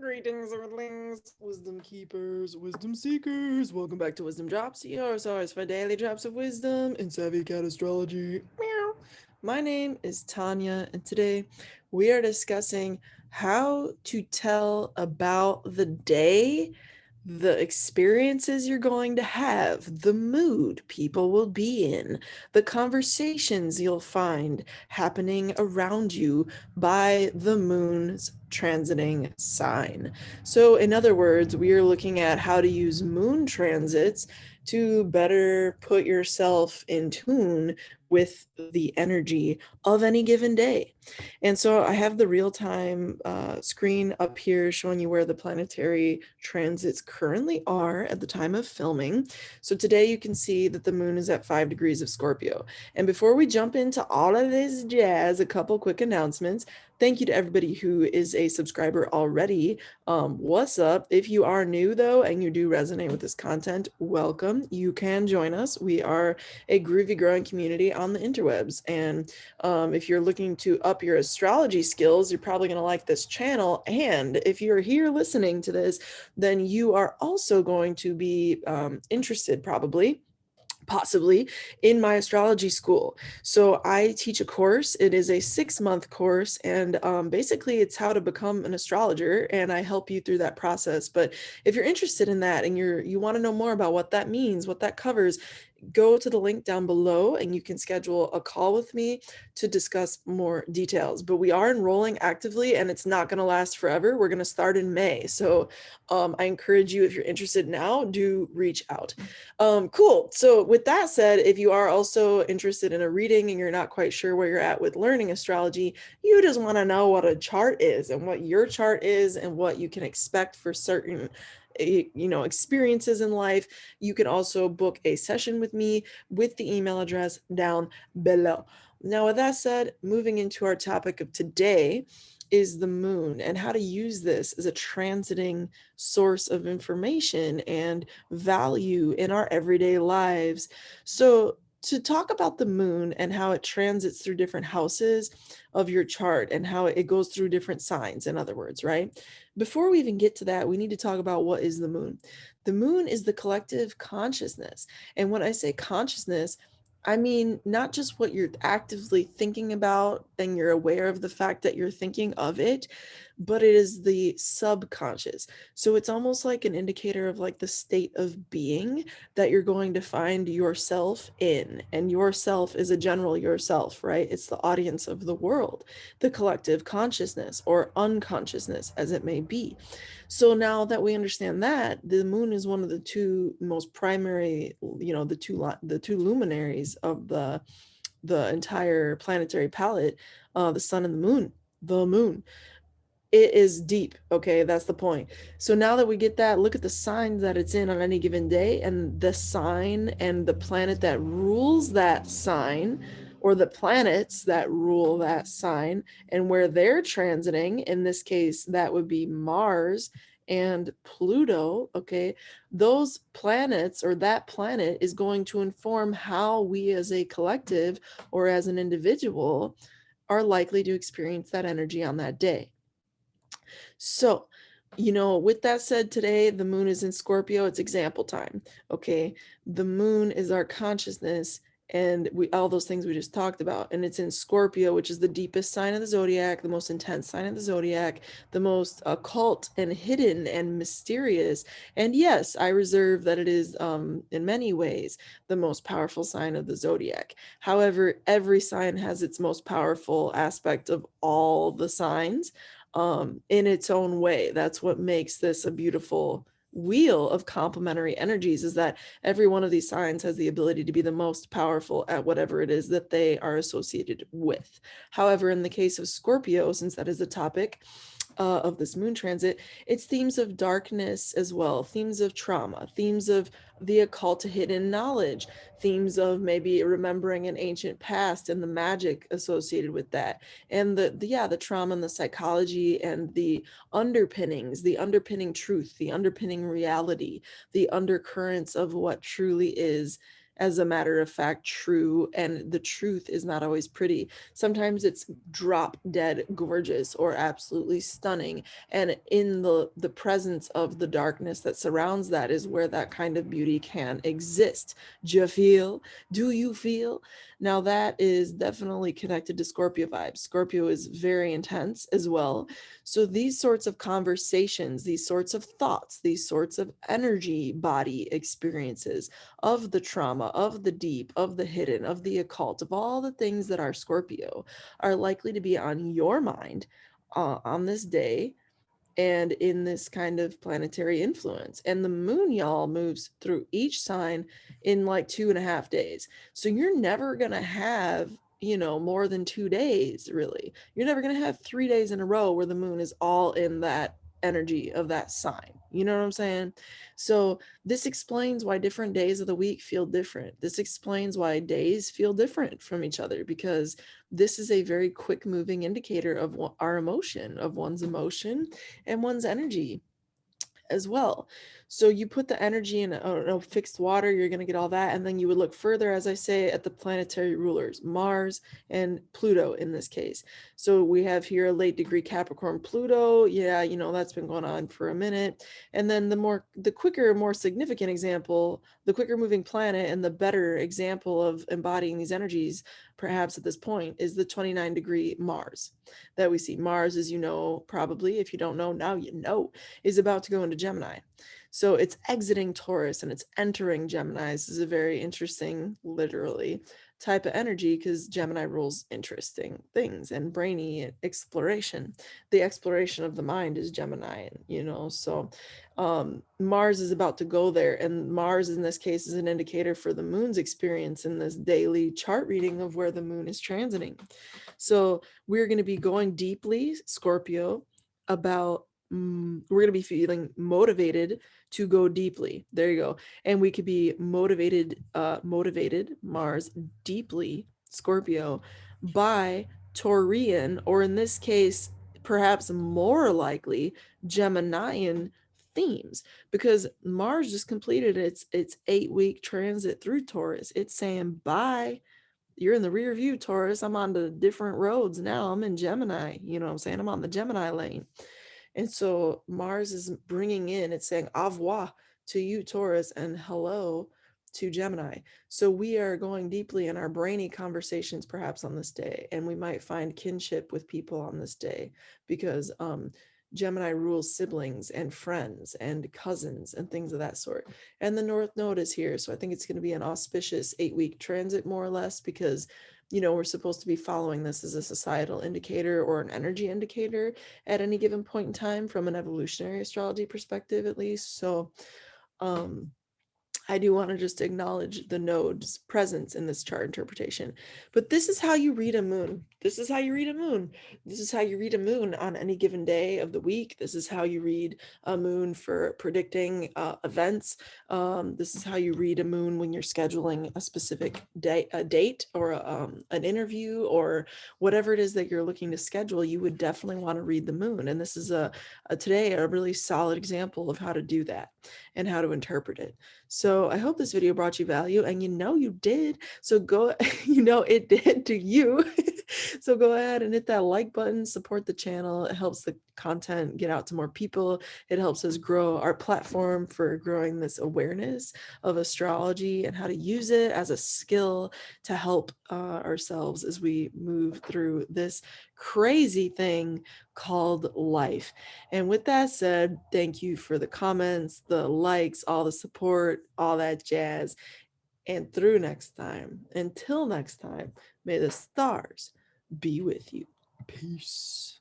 Greetings, Earthlings, wisdom keepers, wisdom seekers. Welcome back to WizdomDropz, your source for daily drops of wisdom and savvy cat astrology. Meow. My name is Tonia, and today we are discussing how to tell about the day, the experiences you're going to have, the mood people will be in, the conversations you'll find happening around you by the moon's transiting sign. So, in other words, we are looking at how to use moon transits to better put yourself in tune with the energy of any given day. And so I have the real-time screen up here showing you where the planetary transits currently are at the time of filming. So today you can see that the moon is at 5 degrees of Scorpio. And before we jump into all of this jazz, a couple quick announcements. Thank you to everybody who is a subscriber already. What's up? If you are new though, and you do resonate with this content, welcome. You can join us. We are a groovy growing community on the interwebs. And if you're looking to up your astrology skills, you're probably going to like this channel. And if you're here listening to this, then you are also going to be interested possibly in my astrology school. So I teach a course. It is a 6-month course, and basically it's how to become an astrologer, and I help you through that process. But if you're interested in that and you want to know more about what that means, what that covers, go to the link down below and you can schedule a call with me to discuss more details. But we are enrolling actively, and it's not going to last forever. We're going to start in May. So I encourage you, if you're interested now, do reach out. Cool. So with that said, if you are also interested in a reading and you're not quite sure where you're at with learning astrology, you just want to know what a chart is and what your chart is and what you can expect for certain experiences in life, you can also book a session with me with the email address down below. Now, with that said, moving into our topic of today is the moon and how to use this as a transiting source of information and value in our everyday lives. So, to talk about the moon and how it transits through different houses of your chart and how it goes through different signs, in other words, right? Before we even get to that, we need to talk about what is the moon. The moon is the collective consciousness. And when I say consciousness, I mean not just what you're actively thinking about and you're aware of the fact that you're thinking of it, but it is the subconscious. So it's almost like an indicator of like the state of being that you're going to find yourself in. And yourself is a general yourself, right? It's the audience of the world, the collective consciousness or unconsciousness, as it may be. So now that we understand that, the moon is one of the two most primary, the two luminaries of the entire planetary palette, the sun and the moon. The moon, it is deep. Okay, that's the point. So now that we get that, look at the signs that it's in on any given day, and the sign and the planet that rules that sign, or the planets that rule that sign, and where they're transiting. In this case, that would be Mars and Pluto. Okay, those planets or that planet is going to inform how we as a collective or as an individual are likely to experience that energy on that day. So, with that said, today the moon is in Scorpio. It's example time. Okay. The moon is our consciousness and all those things we just talked about. And it's in Scorpio, which is the deepest sign of the zodiac, the most intense sign of the zodiac, the most occult and hidden and mysterious. And yes, I reserve that it is in many ways the most powerful sign of the zodiac. However, every sign has its most powerful aspect of all the signs in its own way. That's what makes this a beautiful wheel of complementary energies, is that every one of these signs has the ability to be the most powerful at whatever it is that they are associated with. However, in the case of Scorpio, since that is the topic of this moon transit, it's themes of darkness as well, themes of trauma, themes of the occult to hidden knowledge, themes of maybe remembering an ancient past and the magic associated with that, and the trauma and the psychology and the underpinnings, the underpinning truth, the underpinning reality, the undercurrents of what truly is as a matter of fact, true. And the truth is not always pretty. Sometimes it's drop dead gorgeous or absolutely stunning. And in the presence of the darkness that surrounds that is where that kind of beauty can exist. Do you feel? Do you feel? Now that is definitely connected to Scorpio vibes. Scorpio is very intense as well. So these sorts of conversations, these sorts of thoughts, these sorts of energy body experiences of the trauma, of the deep, of the hidden, of the occult, of all the things that are Scorpio are likely to be on your mind on this day and in this kind of planetary influence. And the moon, y'all, moves through each sign in like 2.5 days. So you're never going to have, you know, more than 2 days, really. You're never going to have 3 days in a row where the moon is all in that energy of that sign. You know what I'm saying? So this explains why different days of the week feel different. This explains why days feel different from each other, because this is a very quick moving indicator of our emotion, of one's emotion and one's energy as well. So you put the energy in a fixed water, you're going to get all that. And then you would look further, as I say, at the planetary rulers, Mars and Pluto in this case. So we have here a late degree Capricorn Pluto. Yeah, you know, that's been going on for a minute. And then the quicker, more significant example, the quicker moving planet and the better example of embodying these energies, perhaps at this point, is the 29 degree Mars that we see. Mars, as you know, probably, if you don't know, now you know, is about to go into Gemini. So it's exiting Taurus and it's entering Gemini. This is a very interesting, literally, type of energy because Gemini rules interesting things and brainy exploration. The exploration of the mind is Gemini, you know, so Mars is about to go there. And Mars in this case is an indicator for the moon's experience in this daily chart reading of where the moon is transiting. So we're going to be going deeply, Scorpio, about we're going to be feeling motivated to go deeply. There you go. And we could be motivated, Mars, deeply, Scorpio, by Taurian, or in this case, perhaps more likely, Geminian themes, because Mars just completed its 8-week transit through Taurus. It's saying bye. You're in the rear view, Taurus. I'm on the different roads now. I'm in Gemini. You know what I'm saying? I'm on the Gemini lane. And so Mars is bringing in, it's saying au revoir to you, Taurus, and hello to Gemini. So we are going deeply in our brainy conversations perhaps on this day, and we might find kinship with people on this day because Gemini rules siblings and friends and cousins and things of that sort. And the North Node is here. So I think it's going to be an auspicious 8-week transit, more or less, because, you know, we're supposed to be following this as a societal indicator or an energy indicator at any given point in time from an evolutionary astrology perspective, at least. So I do want to just acknowledge the node's presence in this chart interpretation. But this is how you read a moon. This is how you read a moon. This is how you read a moon on any given day of the week. This is how you read a moon for predicting events. This is how you read a moon when you're scheduling a specific date or an interview or whatever it is that you're looking to schedule. You would definitely want to read the moon. And this is today a really solid example of how to do that and how to interpret it. So I hope this video brought you value, and you know you did. So go, you know it did to you. So go ahead and hit that like button, support the channel. It helps the content get out to more people. It helps us grow our platform for growing this awareness of astrology and how to use it as a skill to help ourselves as we move through this crazy thing called life. And with that said, thank you for the comments, the likes, all the support, all that jazz. And through next time, until next time, may the stars be with you. Peace.